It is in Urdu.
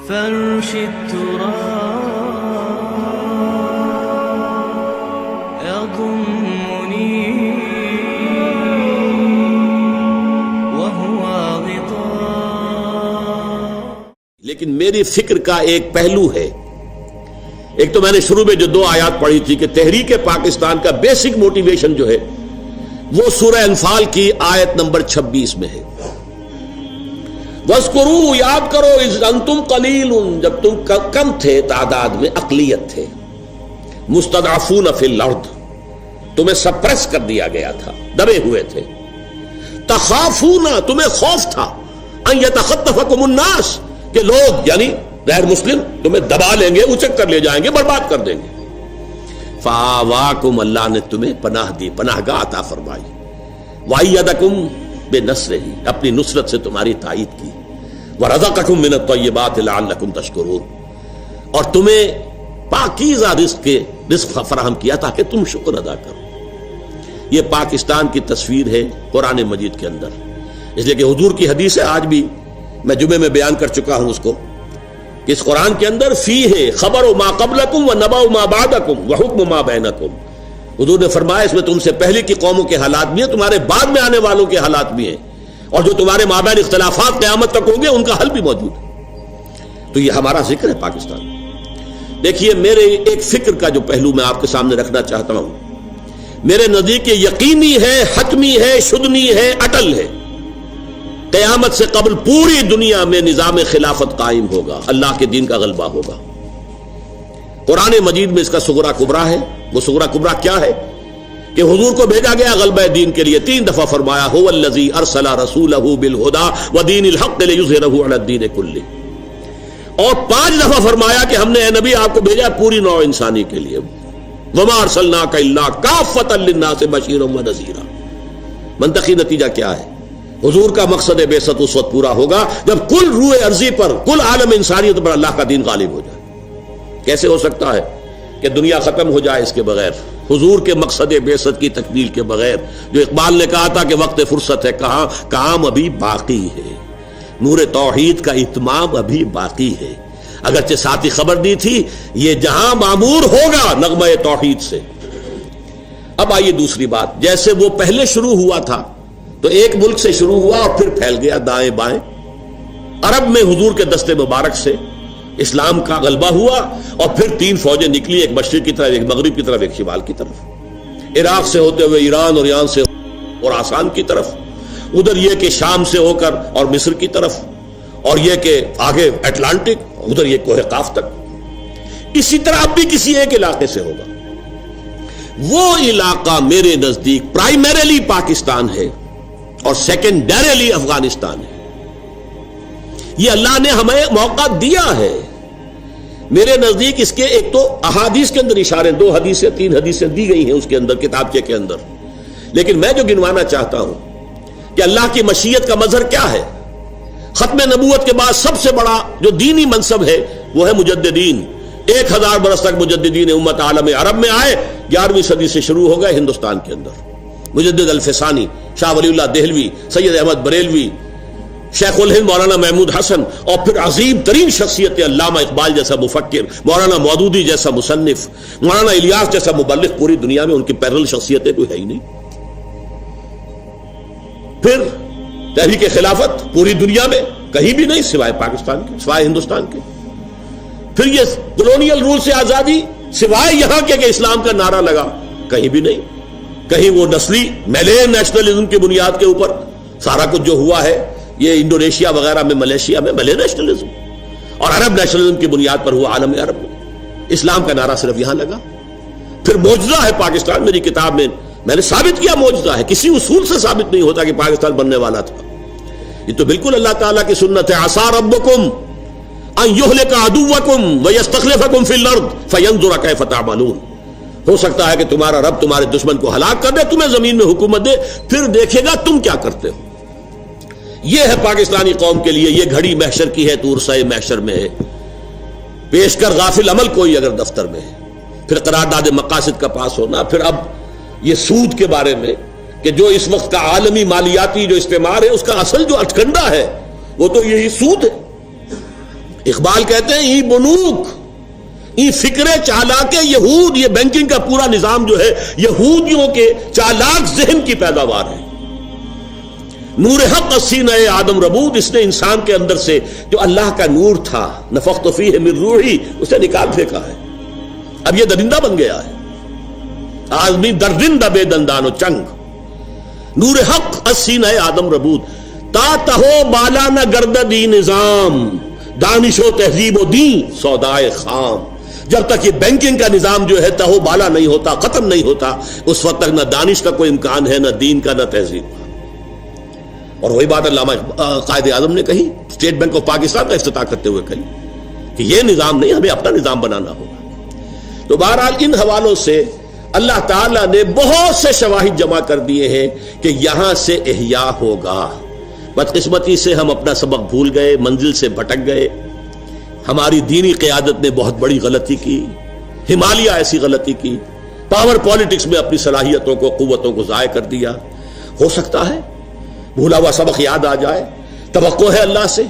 فرش التراب يضمني وهو غطاء. لیکن میری فکر کا ایک پہلو ہے. ایک تو میں نے شروع میں جو 2 آیات پڑھی تھی کہ تحریک پاکستان کا بیسک موٹیویشن جو ہے وہ سورہ انفال کی آیت نمبر 26 میں ہے. وَاذْكُرُوا، یاد کرو، اذ انتم قلیل، جب تم کم تھے تعداد میں، اقلیت تھے، مستضعفون فی الارض، تمہیں سپریس کر دیا گیا تھا، دبے ہوئے تھے. تخافون، تمہیں خوف تھا، ان یتخطفکم الناس، کہ لوگ یعنی غیر مسلم تمہیں دبا لیں گے، اچک کر لے جائیں گے، برباد کر دیں گے. فآواکم، اللہ نے تمہیں پناہ دی، پناہ گاہ عطا فرمائی. وَأَيَّدَكُمْ بِنَصْرِهِ، اپنی نصرت سے تمہاری تائید کی. وَرَزَقَكُمْ مِنَ الطَّيِّبَاتِ لَعَلَّكُمْ تَشْكُرُونَ، اور تمہیں پاکیزہ رزق فراہم کیا تاکہ تم شکر ادا کرو. یہ پاکستان کی تصویر ہے قرآن مجید کے اندر، اس لیے کہ حضور کی حدیث ہے، آج بھی میں جمعے میں بیان کر چکا ہوں اس کو، کہ اس قرآن کے اندر فیہ خبر ما قبلکم و نبأ ما بعدکم و حکم ما بینکم. حضور نے فرمایا اس میں تم سے پہلے کی قوموں کے حالات بھی ہیں، تمہارے بعد میں آنے والوں کے حالات بھی ہیں، اور جو تمہارے مابین اختلافات قیامت تک ہوں گے ان کا حل بھی موجود ہے. تو یہ ہمارا ذکر ہے پاکستان. دیکھیے، میرے ایک فکر کا جو پہلو میں آپ کے سامنے رکھنا چاہتا ہوں، میرے نزدیک یہ یقینی ہے، حتمی ہے، شدنی ہے، اٹل ہے، قیامت سے قبل پوری دنیا میں نظام خلافت قائم ہوگا، اللہ کے دین کا غلبہ ہوگا. قرآن مجید میں اس کا صغرا کبرا ہے. وہ صغرا کبرا کیا ہے کہ حضور کو بھیجا گیا غلبہ دین کے لیے، 3 دفعہ فرمایا هو الذی ارسل رسولہ بالہدی ودین الحق لیظہرہ علی الدین کلہ، اور 5 دفعہ فرمایا کہ ہم نے اے نبی آپ کو بھیجا پوری نوع انسانی کے لیے، وما ارسلناک الا کافۃ للناس بشیرا ونذیرا. منطقی نتیجہ کیا ہے؟ حضور کا مقصد بعثت اس وقت پورا ہوگا جب کل روح ارضی پر، کل عالم انسانیت پر اللہ کا دین غالب ہو جائے. کیسے ہو سکتا ہے کہ دنیا ختم ہو جائے اس کے بغیر، حضور کے مقصد بعثت کی تکمیل کے بغیر؟ جو اقبال نے کہا تھا کہ وقت فرصت ہے کہاں، کام ابھی باقی ہے، نور توحید کا اتمام ابھی باقی ہے. اگرچہ ساتھ ہی خبر دی تھی یہ جہاں معمور ہوگا نغمہ توحید سے. اب آئیے دوسری بات، جیسے وہ پہلے شروع ہوا تھا تو ایک ملک سے شروع ہوا اور پھر پھیل گیا دائیں بائیں. عرب میں حضور کے دستے مبارک سے اسلام کا غلبہ ہوا، اور پھر 3 فوجیں نکلی، ایک مشرق کی طرف، ایک مغرب کی طرف، ایک شمال کی طرف، عراق سے ہوتے ہوئے ایران، اور ایران سے اور آسان کی طرف، ادھر یہ کہ شام سے ہو کر اور مصر کی طرف، اور یہ کہ آگے اٹلانٹک، ادھر یہ کوہ قاف تک. اسی طرح اب بھی کسی ایک علاقے سے ہوگا. وہ علاقہ میرے نزدیک پرائمریلی پاکستان ہے اور سیکنڈریلی افغانستان ہے. یہ اللہ نے ہمیں موقع دیا ہے. میرے نزدیک اس کے ایک تو احادیث کے اندر اشارے، 2 حدیثیں 3 حدیثیں دی گئی ہیں اس کے اندر، کتابچے کے اندر، لیکن میں جو گنوانا چاہتا ہوں کہ اللہ کی مشیت کا مظہر کیا ہے. ختم نبوت کے بعد سب سے بڑا جو دینی منصب ہے وہ ہے مجددین. 1000 برس تک مجددین امت عالم عرب میں آئے، 11ویں صدی سے شروع ہو گئے ہندوستان کے اندر. مجدد الفسانی، شاہ ولی اللہ دہلوی، سید احمد بریلوی، شیخ الہند مولانا محمود حسن، اور پھر عظیم ترین شخصیت علامہ اقبال جیسا مفکر، مولانا مودودی جیسا مصنف، مولانا الیاس جیسا مبلغ. پوری دنیا میں ان کی پیرل شخصیتیں کوئی ہے ہی نہیں. پھر تحریک خلافت پوری دنیا میں کہیں بھی نہیں سوائے پاکستان کے، سوائے ہندوستان کے. پھر یہ کولونیل رول سے آزادی سوائے یہاں کے کہ اسلام کا نعرہ لگا، کہیں بھی نہیں. کہیں وہ نسلی میلین نیشنلزم کی بنیاد کے اوپر سارا کچھ جو ہوا ہے، یہ انڈونیشیا وغیرہ میں، ملیشیا میں ملے نیشنلزم، اور عرب نیشنلزم کی بنیاد پر ہوا عالم عرب میں. اسلام کا نعرہ صرف یہاں لگا. پھر معجزہ ہے پاکستان. میری کتاب میں نے ثابت کیا معجزہ ہے، کسی اصول سے ثابت نہیں ہوتا کہ پاکستان بننے والا تھا. یہ تو بالکل اللہ تعالیٰ کی سنت ہے. عسى ربكم ان يهلك عدوكم ويستخلفكم في الارض فينظر كيف تعملون. ہو سکتا ہے کہ تمہارا رب تمہارے دشمن کو ہلاک کر دے، تمہیں زمین میں حکومت دے، پھر دیکھے گا تم کیا کرتے ہو. یہ ہے پاکستانی قوم کے لیے. یہ گھڑی محشر کی ہے، تورسۂ محشر میں ہے. پیش کر غافل عمل کوئی اگر دفتر میں ہے. پھر قرارداد مقاصد کا پاس ہونا. پھر اب یہ سود کے بارے میں کہ جو اس وقت کا عالمی مالیاتی جو استعمار ہے، اس کا اصل جو اٹکنڈا ہے وہ تو یہی سود ہے. اقبال کہتے ہیں ای بنوک ای فکر چالاک یہود، یہ بینکنگ کا پورا نظام جو ہے یہودیوں کے چالاک ذہن کی پیداوار ہے. نور حق سینہ آدم ربود، اس نے انسان کے اندر سے جو اللہ کا نور تھا نفخت فیہ من روحی اسے نکال پھینکا ہے. اب یہ درندہ بن گیا ہے، آدمی درندہ بے دندان و چنگ. نور حق سینہ آدم ربود تا تہو بالا نہ گرددی نظام دانش و تہذیب و دین سودائے خام. جب تک یہ بینکنگ کا نظام جو ہے تہو بالا نہیں ہوتا، ختم نہیں ہوتا، اس وقت تک نہ دانش کا کوئی امکان ہے، نہ دین کا، نہ تہذیب کا. اور وہی بات علامہ قائد اعظم نے کہی اسٹیٹ بینک آف پاکستان کا افتتاح کرتے ہوئے کہی کہ یہ نظام نہیں، ہمیں اپنا نظام بنانا ہوگا. تو بہرحال ان حوالوں سے اللہ تعالیٰ نے بہت سے شواہد جمع کر دیے ہیں کہ یہاں سے احیاء ہوگا. بدقسمتی سے ہم اپنا سبق بھول گئے، منزل سے بھٹک گئے. ہماری دینی قیادت نے بہت بڑی غلطی کی، ہمالیہ ایسی غلطی کی، پاور پالیٹکس میں اپنی صلاحیتوں کو، قوتوں کو ضائع کر دیا. ہو سکتا ہے بھولا ہوا سبق یاد آ جائے، توقع ہے اللہ سے